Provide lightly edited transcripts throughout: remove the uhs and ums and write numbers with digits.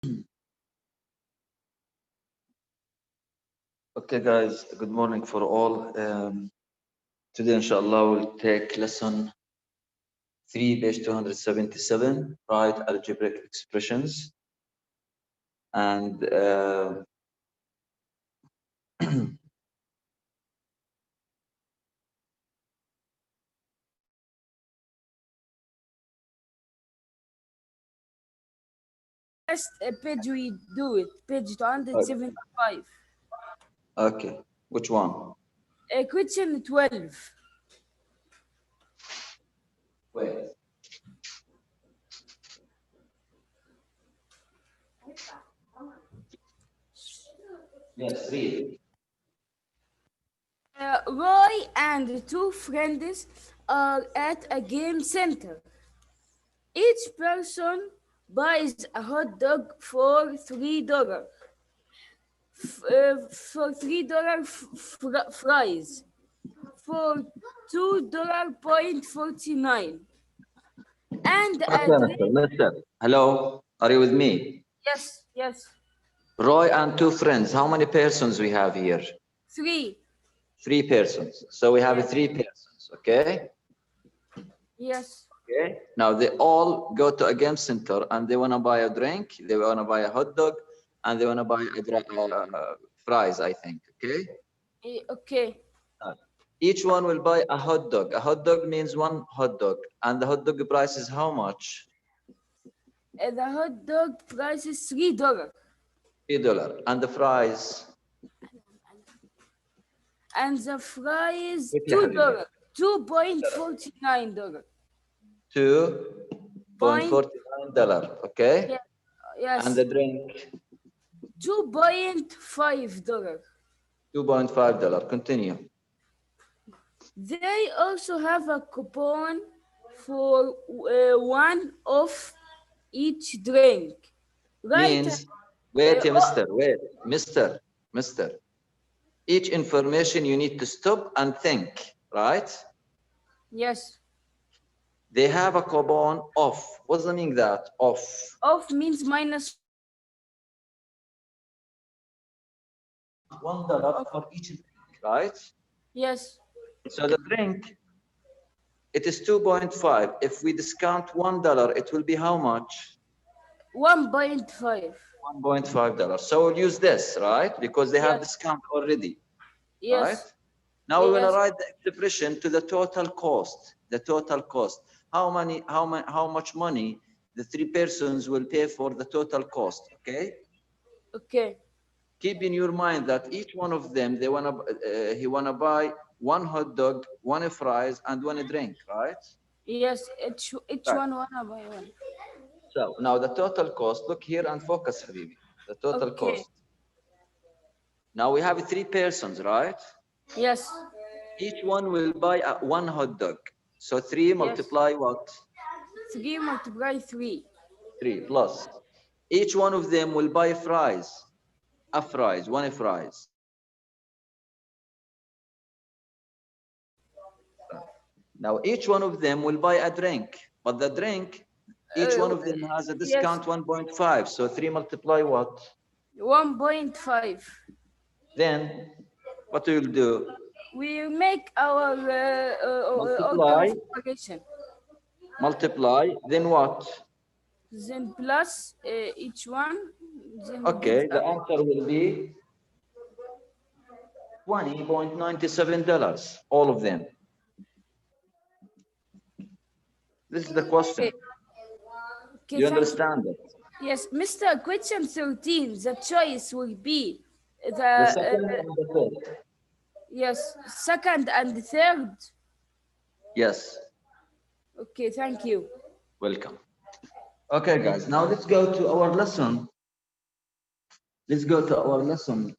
Okay, guys, good morning for all. Today, inshallah, we'll take lesson 3, page 277, write algebraic expressions. And First page we do it, page 275. okay, which one? Question 12. Wait. Yes, read. Roy and two friends are at a game center. Each person buys a hot dog for $3. For $3 fries. For $2.49. And Okay, a drink. listen. Hello, are you with me? Yes, yes. Roy and two friends. How many persons we have here? 3. 3 persons. So we have Yes. 3 persons, okay? Yes. Okay. Now they all go to a game center and they want to buy a drink, they want to buy a hot dog, and they want to buy fries, I think. Okay. Okay. Each one will buy a hot dog. A hot dog means one hot dog, and the hot dog price is how much? The hot dog price is $3. $3. And the fries? And the fries Wait, يا حبيبي. $2.49. $2.49. Okay. Yeah, yes. And the drink? $2.5. $2.5. Continue. They also have a coupon for one of each drink. Right? Means, wait, mister. Each information you need to stop and think, right? Yes. They have a coupon off. What's the meaning that? Off. Off means minus. $1 for each drink, right? Yes. So the drink, it is 2.5. If we discount $1, it will be how much? 1.5. $1.5. So we'll use this, right? Because they have Yes. discount already, Yes. right? Now we're Yes. gonna write the expression to the total cost. The total cost. How much money the 3 persons will pay for the total cost? Okay. Okay. Keep in your mind that each one of them, he wanna buy one hot dog, one fries, and one drink, right? Yes. Each Right. one by one. So now the total cost. Look here and focus, Habibi. The total Okay. cost. Now we have 3 persons, right? Yes. Each one will buy one hot dog. So 3 multiply what? 3 multiply 3. 3 plus. Each one of them will buy fries. One fries. Now each one of them will buy a drink, but the drink, each one of them has a discount 1.5. So 3 multiply what? 1.5. Then what will do? We make our Multiply. operation. Multiply, then what? Then plus each one. Then Okay, gives the answer will be $20.97, all of them. This is the question. Okay, You understand it? Yes, Mr. Question 13, the choice will be The second and the third. Yes, second and third. Yes. Okay, thank you. Welcome. Okay, guys, now let's go to our lesson. Let's go to our lesson.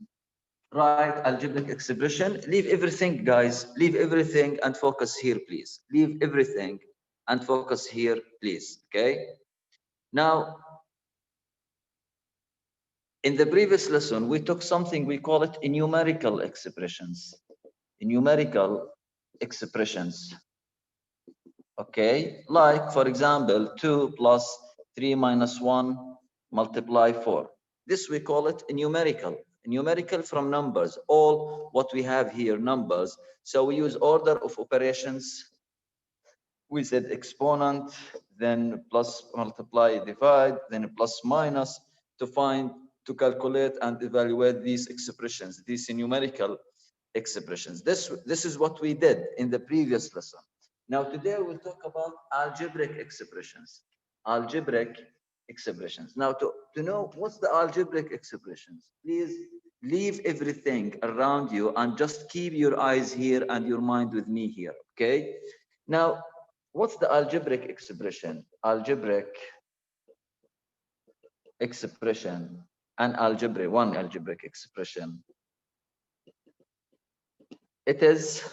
Write algebraic expression. Leave everything, guys. Leave everything and focus here, please. Leave everything and focus here, please. Okay. Now, in the previous lesson, we took something, we call it numerical expressions. Numerical expressions. Okay. Like, for example, 2 plus 3 minus 1 multiply 4. This we call it numerical. Numerical from numbers. All what we have here, numbers. So we use order of operations. We said exponent, then plus, multiply, divide, then plus, minus, to find, to calculate and evaluate these expressions, these numerical expressions. This is what we did in the previous lesson. Now today we'll talk about algebraic expressions. Algebraic expressions. Now to know what's the algebraic expressions, please leave everything around you and just keep your eyes here and your mind with me here, okay? Now, what's the algebraic expression? Algebraic expression, one algebraic expression. It is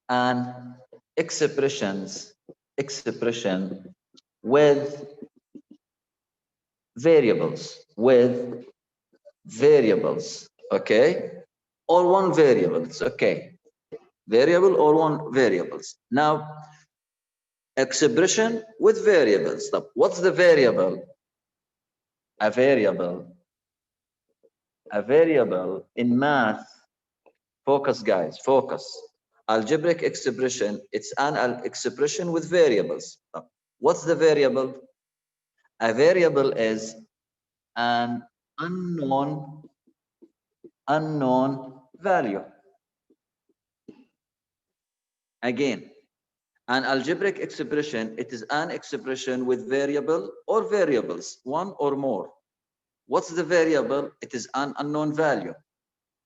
an expression with variables, okay? Or one variable, it's okay. Variable or one variables. Now, expression with variables. What's the variable? A variable in math. Focus, guys, focus. Algebraic expression, it's an expression with variables. What's the variable? A variable is an unknown value. Again, an algebraic expression, it is an expression with variable or variables, one or more. What's the variable? It is an unknown value.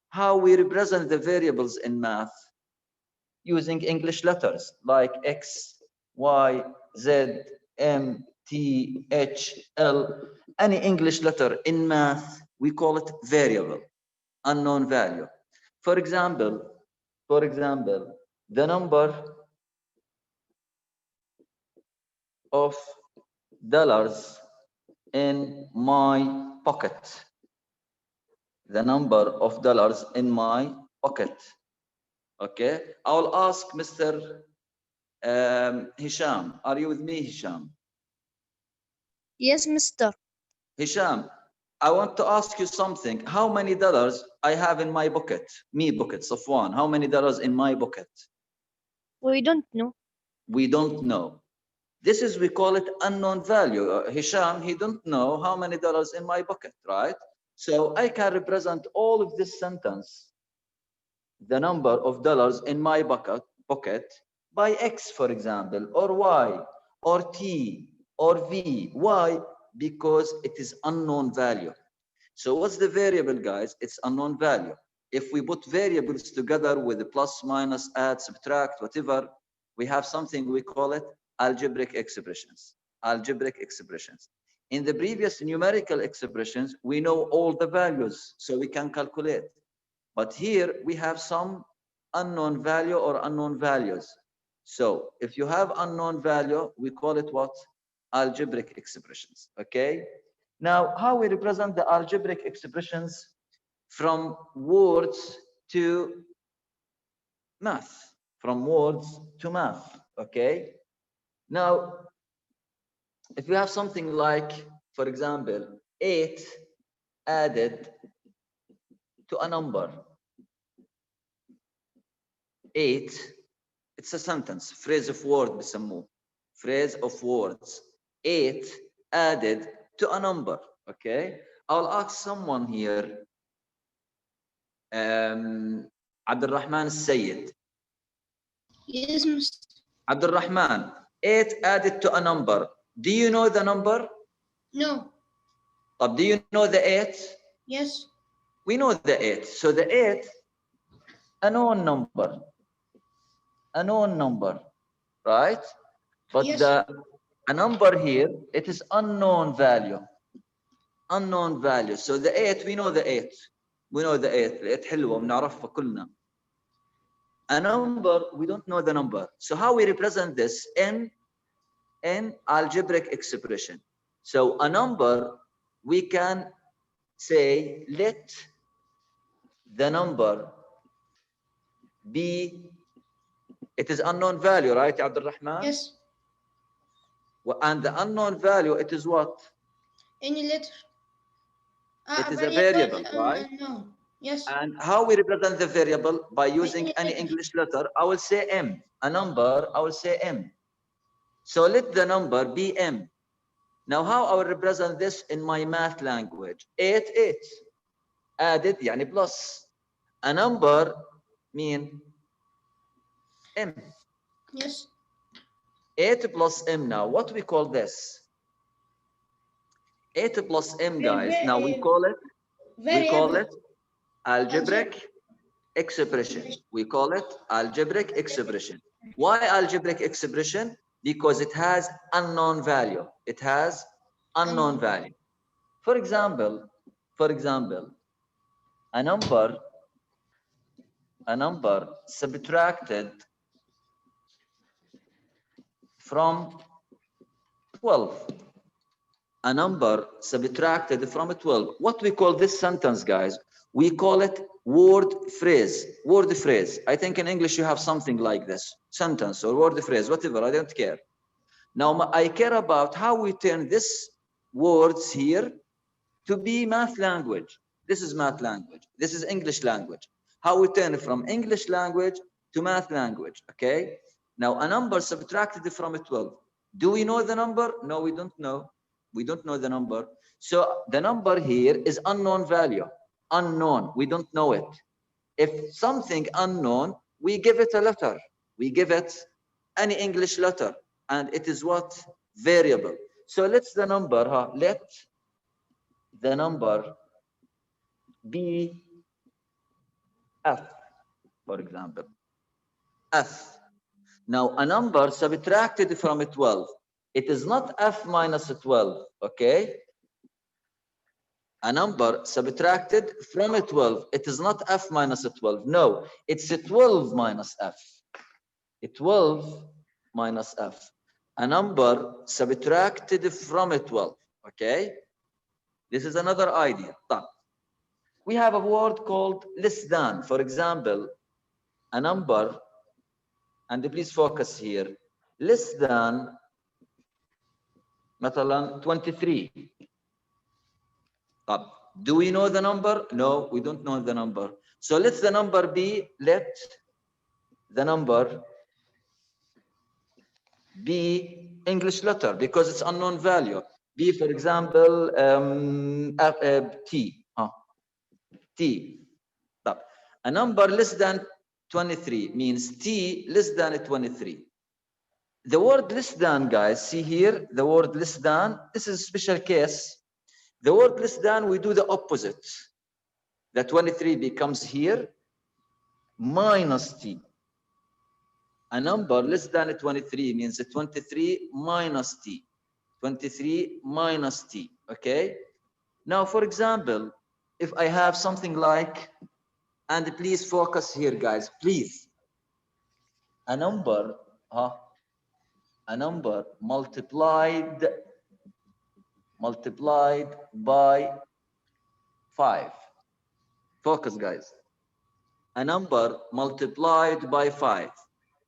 How we represent the variables in math? Using English letters like X, Y, Z, M, T, H, L. Any English letter in math, we call it variable, unknown value. For example, the number of dollars in my pocket. The number of dollars in my pocket. Okay, I'll ask Mr. Hisham. Are you with me, Hisham? Yes, Mister. Hisham, I want to ask you something. How many dollars I have in my pocket? Me pocket, Safwan. How many dollars in my pocket? We don't know. We don't know. This is, we call it unknown value. Hisham, he don't know how many dollars in my pocket, right? So I can represent all of this sentence, the number of dollars in my pocket by X, for example, or Y, or T, or V. Why? Because it is unknown value. So what's the variable, guys? It's unknown value. If we put variables together with the plus, minus, add, subtract, whatever, we have something, we call it algebraic expressions. Algebraic expressions. In the previous numerical expressions, we know all the values, so we can calculate. But here we have some unknown value or unknown values. So if you have unknown value, we call it what? Algebraic expressions, okay? Now, how we represent the algebraic expressions from words to math, from words to math, okay? Now, if you have something like, for example, 8 added to a number, 8, it's a sentence, phrase of word بسموه, phrase of words. 8 added to a number, okay? I'll ask someone here, Abdul Rahman Sayyid. Yes, Mister. Abdul Rahman, 8 added to a number. Do you know the number? No. But do you know the 8? Yes. We know the 8. So the 8, a known number. A known number, right? But Yes. a number here, it is unknown value. Unknown value. So the 8, we know the 8. We know the 8. 8 حلوة بنعرفها كلنا. A number, we don't know the number. So how we represent this in algebraic expression? So a number, we can say, let the number be, it is unknown value, right, Abdul Rahman? Yes. And the unknown value, it is what? Any letter. It is a variable, right? Unknown. Yes. And how we represent the variable? By using any English letter. I will say M. A number, I will say M. So let the number be M. Now how I will represent this in my math language? 8, 8. Added, يعني plus. A number mean M. Yes. 8 plus M now. What we call this? 8 plus M, guys. Now we call it Variable. algebraic expression. We call it algebraic expression. Why algebraic expression? Because it has unknown value. It has unknown value. For example, a number subtracted from 12. A number subtracted from 12. What we call this sentence, guys? We call it word phrase. Word phrase. I think in English you have something like this. Sentence or word phrase, whatever, I don't care. Now I care about how we turn this words here to be math language. This is math language. This is English language. How we turn it from English language to math language, okay? Now a number subtracted from 12. Do we know the number? No, we don't know. We don't know the number. So the number here is unknown value. Unknown, we don't know it. If something unknown, we give it a letter. We give it any English letter. And it is what? Variable. So let's the number, let the number be F, for example. F. Now a number subtracted from 12. It is not F minus 12, okay? A number subtracted from 12. It is not F minus 12. No, it's 12 minus F. 12 minus F. A number subtracted from 12, okay? This is another idea. We have a word called less than. For example, a number, and please focus here, less than مثلا 23. Do we know the number? No, we don't know the number. So let the number be English letter because it's unknown value. Be, for example, T. T. A number less than 23 means T less than 23. The word less than, guys, see here, the word less than, this is a special case. The word less than, we do the opposite. The 23 becomes here minus T. A number less than 23 means 23 minus T. 23 minus T, okay? Now, for example, if I have something like, and please focus here, guys, please. A number multiplied by 5. Focus, guys. A number multiplied by 5.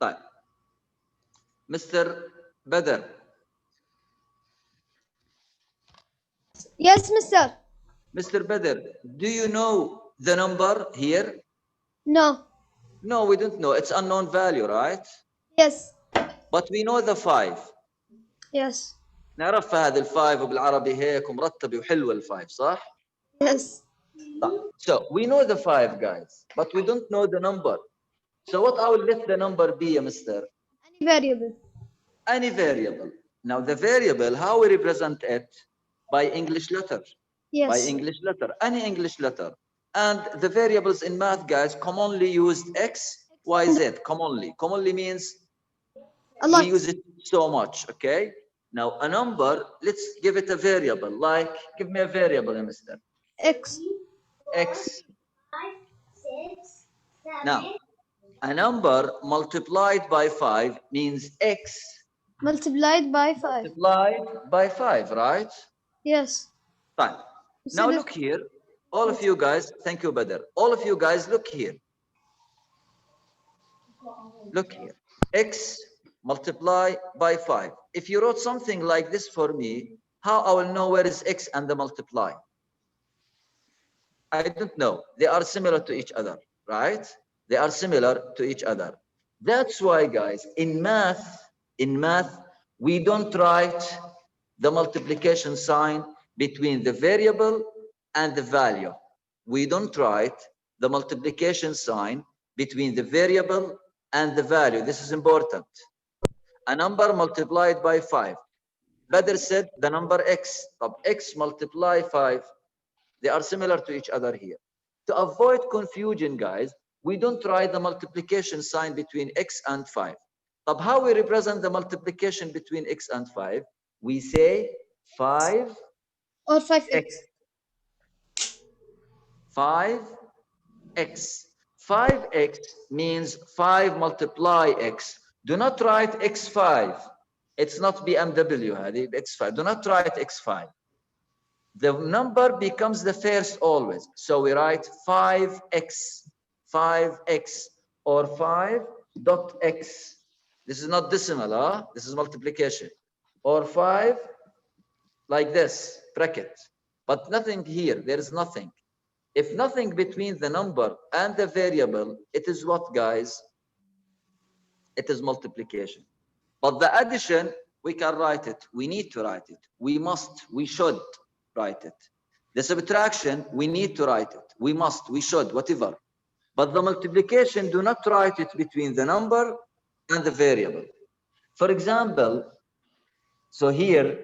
Right. Mr. Badr. Yes, mister. Mr. Badr, do you know the number here? No. No, we don't know. It's unknown value, right? Yes. But we know the 5. Yes. نعرف هذا الفايف وبالعربي هيك ومرتبة وحلوة الفايف صح؟ Yes. So we know the 5, guys, but we don't know the number. So what I will let the number be, mister? Any variable. Any variable. Now the variable, how we represent it? By English letter. Yes. By English letter, any English letter. And the variables in math, guys, commonly used X, Y, Z, commonly. Commonly means we use it so much, okay? Now a number, let's give it a variable, like, give me a variable, mister. X. X. Now, a number multiplied by 5 means X Multiplied by 5. multiplied by 5, right? Yes. Fine. Now look here, all of you guys, thank you, Badr. All of you guys, look here. Look here, X multiply by 5. If you wrote something like this for me, How I will know where is x and the multiply? I don't know. They are similar to each other, right? They are similar to each other. That's why, guys, in math, we don't write the multiplication sign between the variable and the value. We don't write the multiplication sign between the variable and the value. This is important. A number multiplied by 5. Badr said the number x. X multiply 5. They are similar to each other here. To avoid confusion, guys, we don't write the multiplication sign between x and 5. How we represent the multiplication between x and 5? We say 5 or 5x. x. 5x. 5x means 5 multiply x. Do not write x5. It's not BMW, هذه x5. Do not write x5. The number becomes the first always. So we write 5x, 5x, or 5.x. This is not decimal, huh? This is multiplication. Or 5, like this, bracket. But nothing here, there is nothing. If nothing between the number and the variable, it is what, guys? It is multiplication. But the addition, we can write it. We need to write it. We must, we should write it. The subtraction, we need to write it. We must, we should, whatever. But the multiplication, do not write it between the number and the variable. For example, so here,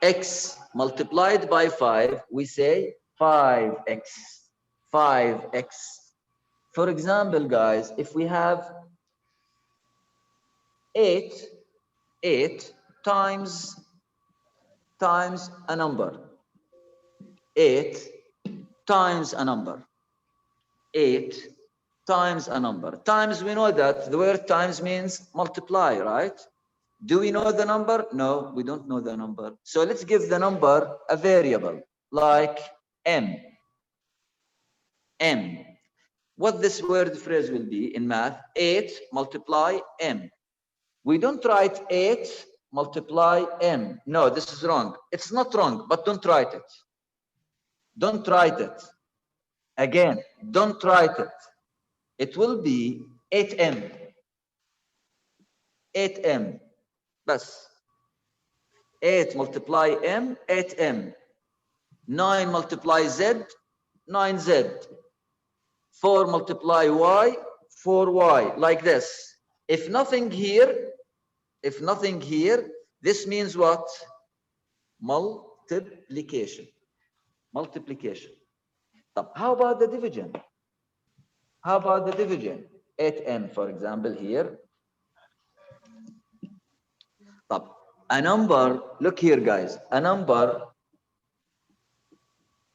x multiplied by 5, we say 5x, 5x. For example, guys, if we have 8 times a number, 8 times a number, 8 times a number. Times, we know that the word times means multiply, right? Do we know the number? No, we don't know the number. So let's give the number a variable like m. What this word phrase will be in math? 8 multiply m. We don't write 8 multiply m. No, this is wrong. It's not wrong, but don't write it. Don't write it. Again, don't write it. It will be 8m. 8m. Bas. 8 multiply m, 8m. 9 multiply z, 9z. 4 multiply y, 4y. Like this. If nothing here, this means what? Multiplication. Multiplication. How about the division? How about the division? 8m, for example, here. A number, look here, guys. A number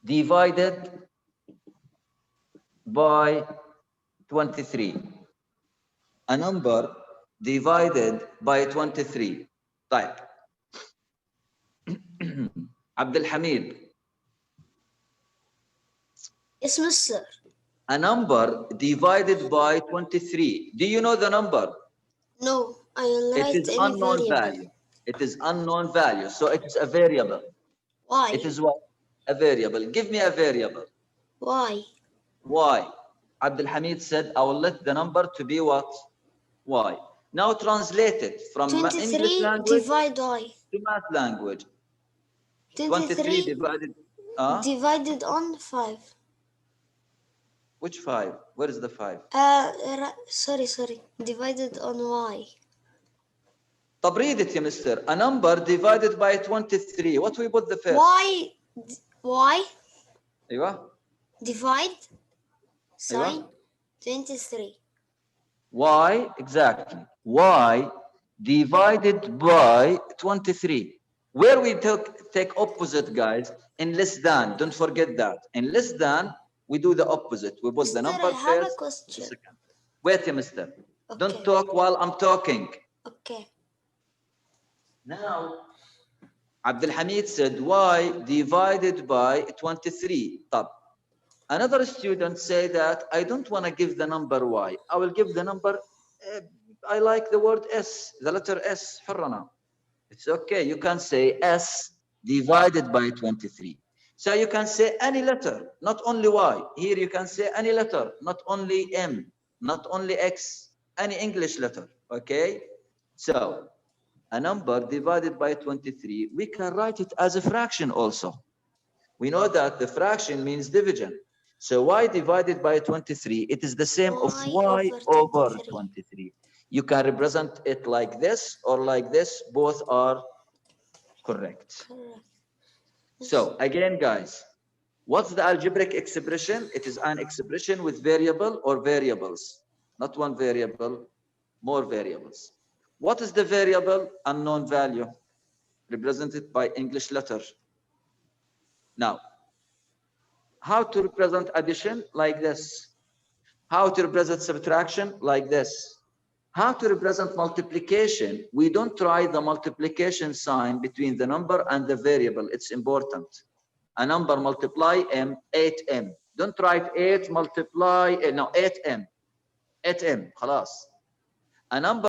divided by 23. A number divided by 23. Type. Abdul Hamid. Yes, mister. A number divided by 23. Do you know the number? No, I will It write is any unknown variable. value. It is unknown value. So it is a variable. Why? It is what? A variable. Give me a variable. Why? Why? Abdul Hamid said, I will let the number to be what? Why? Now translate it from English 23 language divide y. to math language. 23 divided. divided on 5. Which 5? Where is the 5? Sorry. Divided on y. طب read it, mister. A number divided by 23. What we put the first? Y أيوة. divide sign أيوة. 23. Y, exactly. Y divided by 23. Where we take opposite, guys, in less than. Don't forget that. In less than, we do the opposite. We put the number I have first. a question. Second. Wait, mister. Okay. Don't talk while I'm talking. Okay. Now, Abdul Hamid said y divided by 23. Another student say that I don't want to give the number y. I will give the number, I like the word s, the letter s, حرنا. It's okay. You can say s divided by 23. So you can say any letter, not only Y. Here you can say any letter, not only M, not only X, any English letter, okay? So a number divided by 23, we can write it as a fraction also. We know that the fraction means division. So Y divided by 23, it is the same of Y over 23. You can represent it like this or like this, both are correct. So again, guys, what's the algebraic expression? It is an expression with variable or variables, not one variable, more variables. What is the variable? Unknown value, represented by English letter. Now, how to represent addition? Like this. How to represent subtraction? Like this. How to represent multiplication? We don't try the multiplication sign between the number and the variable. It's important. A number multiply m, 8m. Don't write 8 multiply, no, 8m. 8m, خلاص. A number